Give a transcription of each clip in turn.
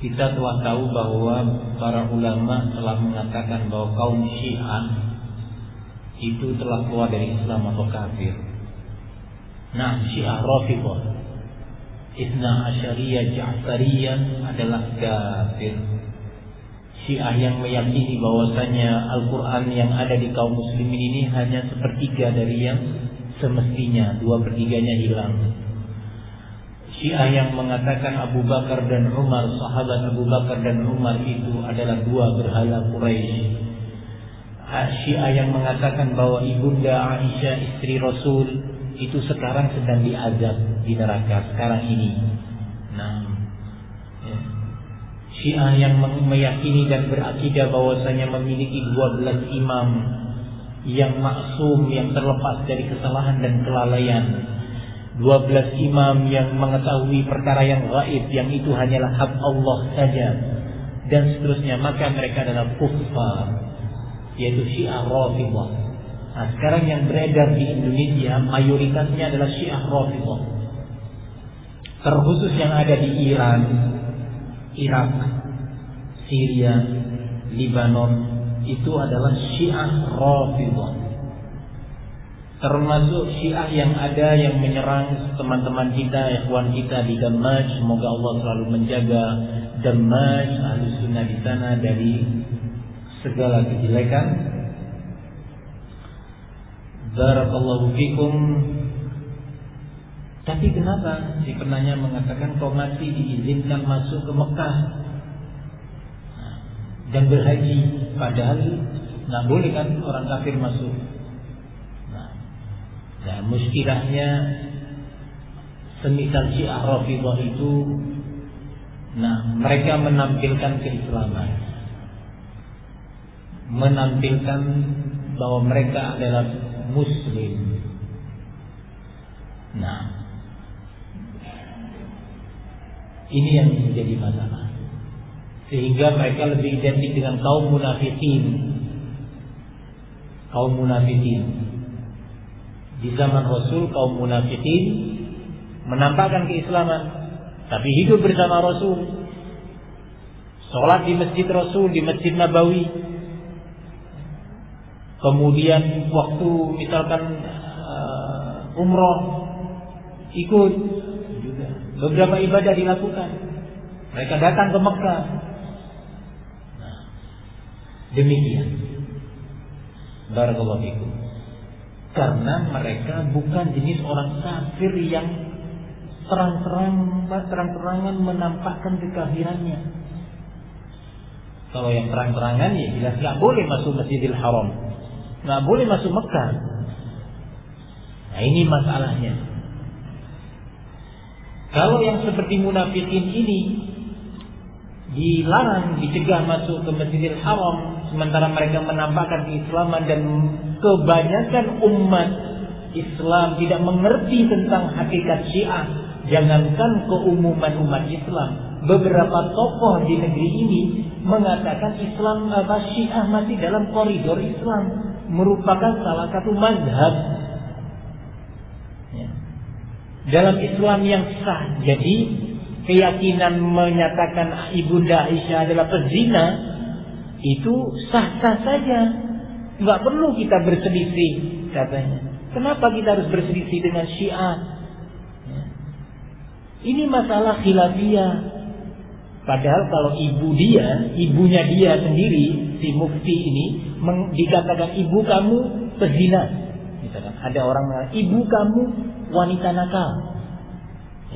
Kita telah tahu bahwa para ulama telah mengatakan bahwa kaum Syiah itu telah keluar dari Islam atau kafir. Nah, Syiah Rafidhah, Itsna Asyariyah Ja'fariyah adalah kafir. Syiah yang meyakini bahwasanya Al-Quran yang ada di kaum muslimin ini hanya sepertiga dari yang semestinya, 2/3-nya hilang. Syiah yang mengatakan Abu Bakar dan Umar, sahabat Abu Bakar dan Umar itu adalah dua berhala Quraisy. Syiah yang mengatakan bahwa ibunda Aisyah istri Rasul itu sekarang sedang diazab di neraka sekarang ini. Nah, Syiah yang meyakini dan berakidah bahwasanya memiliki 12 imam yang maksum, yang terlepas dari kesalahan dan kelalaian. 12 imam yang mengetahui perkara yang gaib, yang itu hanyalah hak Allah saja, dan seterusnya. Maka mereka adalah kuffar, yaitu Syiah Rafidhah. Nah, sekarang yang beredar di Indonesia mayoritasnya adalah Syiah Rafidhah. Terkhusus yang ada di Iran, Irak, Syria, Lebanon, itu adalah Syiah Rafidhah. Termasuk Syiah yang ada yang menyerang teman-teman kita, ikhwan kita di Damaj. Semoga Allah selalu menjaga Damaj, ahli sunnah di sana dari segala kejelekan. Barakallahu fikum. Tapi kenapa si penanya mengatakan kau masih diizinkan masuk ke Mekah dan berhaji, padahal nggak boleh kan orang kafir masuk? Nah, muskilahnya semisal Syiah Rafidhah itu, nah mereka menampilkan keislaman, menampilkan bahwa mereka adalah Muslim. Nah, ini yang menjadi masalah, sehingga mereka lebih identik dengan kaum munafikin. Kaum munafikin di zaman Rasul, kaum munafikin menampakkan keislaman, tapi hidup bersama Rasul, sholat di masjid Rasul, di Masjid Nabawi. Kemudian waktu misalkan umroh ikut juga. Beberapa ibadah dilakukan. Mereka datang ke Mekah. Nah, demikian. Barakallahu fikum. Karena mereka bukan jenis orang kafir yang terang-terangan menampakkan kekafirannya. Kalau yang terang-terangan ya jelas nggak boleh masuk Masjidil Haram, nggak boleh masuk Mekah. Nah, ini masalahnya. Kalau yang seperti munafikin ini dilarang, dicegah masuk ke Masjidil Haram, sementara mereka menampakkan keislaman, dan kebanyakan umat Islam tidak mengerti tentang hakikat Syiah. Jangankan keumuman umat Islam, beberapa tokoh di negeri ini mengatakan Islam Syiah masih dalam koridor Islam, merupakan salah satu mazhab ya, dalam Islam yang sah. Jadi keyakinan menyatakan ibunda Aisyah adalah pezina itu sah-sah saja, nggak perlu kita berselisih katanya. Kenapa kita harus berselisih dengan Syiah? Ya. Ini masalah khilafiyah. Padahal kalau ibunya dia sendiri, si mufti ini dikatakan ibu kamu pezina. Misalkan ada orang mengatakan ibu kamu wanita nakal.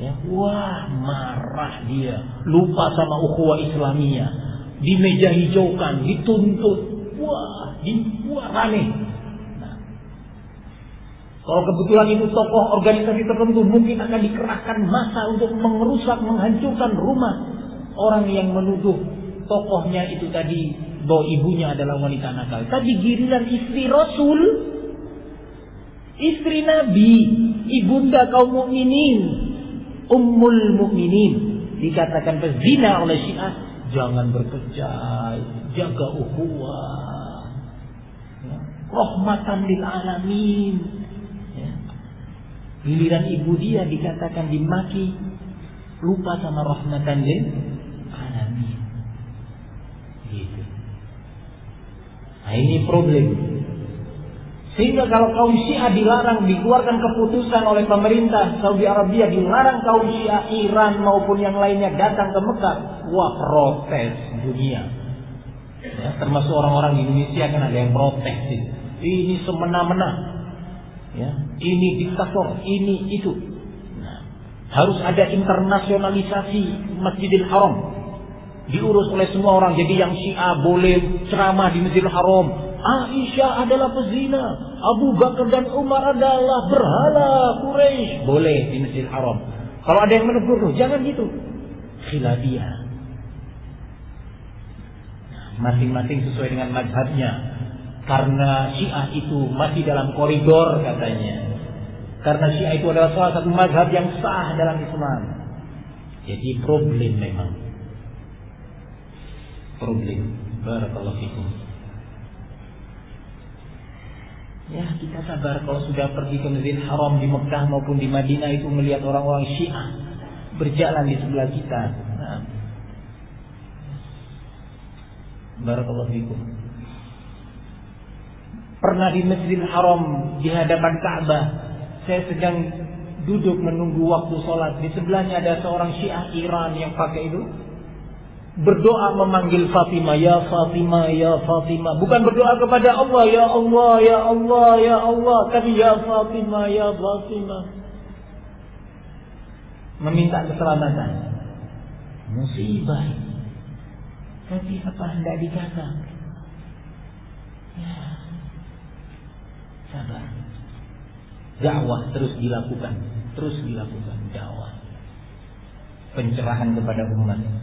Ya, wah, marah dia, lupa sama ukhuwah Islamiyah, di meja hijaukan, dituntut, wah rame. Nah, kalau kebetulan itu tokoh organisasi tertentu, mungkin akan dikerahkan massa untuk merusak, menghancurkan rumah orang yang menuduh tokohnya itu tadi bahwa ibunya adalah wanita nakal. Tadi giliran istri Rasul, istri Nabi, ibunda kaum mukminin, Ummul Mukminin, dikatakan pezina oleh Syiah. Jangan berpecah, jaga ukhuwah, ya, rahmatan lil alamin. Ya. Giliran ibu dia dikatakan dimaki, lupa sama rahmatan lil alamin. Nah, ini problem. Sehingga kalau kaum Syiah dilarang, dikeluarkan keputusan oleh pemerintah Saudi Arabia, dilarang kaum Syiah Iran maupun yang lainnya datang ke Mekah, wah protes dunia. Ya, termasuk orang-orang di Indonesia kan ada yang protes. Ini semena-mena. Ya, ini diktator, ini itu. Nah, harus ada internasionalisasi Masjidil Haram. Diurus oleh semua orang. Jadi yang Syiah boleh ceramah di Masjidil Haram. Aisyah adalah pezina, Abu Bakar dan Umar adalah berhala Quraisy. Boleh di Masjidil Haram. Kalau ada yang menegur, jangan gitu. Khilafiyah. Masing-masing sesuai dengan mazhabnya. Karena Syiah itu masih dalam koridor katanya. Karena Syiah itu adalah salah satu mazhab yang sah dalam Islam. Jadi problem memang. Problem. Barakallahu fikum. Ya, kita sabar kalau sudah pergi ke Masjidil Haram di Mekah maupun di Madinah itu melihat orang-orang Syiah berjalan di sebelah kita. Nah. Barakallahu fikum. Pernah di Masjidil Haram di hadapan Ka'bah, saya sedang duduk menunggu waktu sholat. Di sebelahnya ada seorang Syiah Iran yang pakai itu berdoa memanggil Fatimah, ya Fatimah, ya Fatimah. Bukan berdoa kepada Allah, ya Allah, ya Allah, ya Allah, tapi ya Fatimah, ya Fatimah. Meminta keselamatan. Musibah. Tapi apa hendak dikata? Ya. Sabar. Dakwah terus dilakukan dakwah. Pencerahan kepada umat.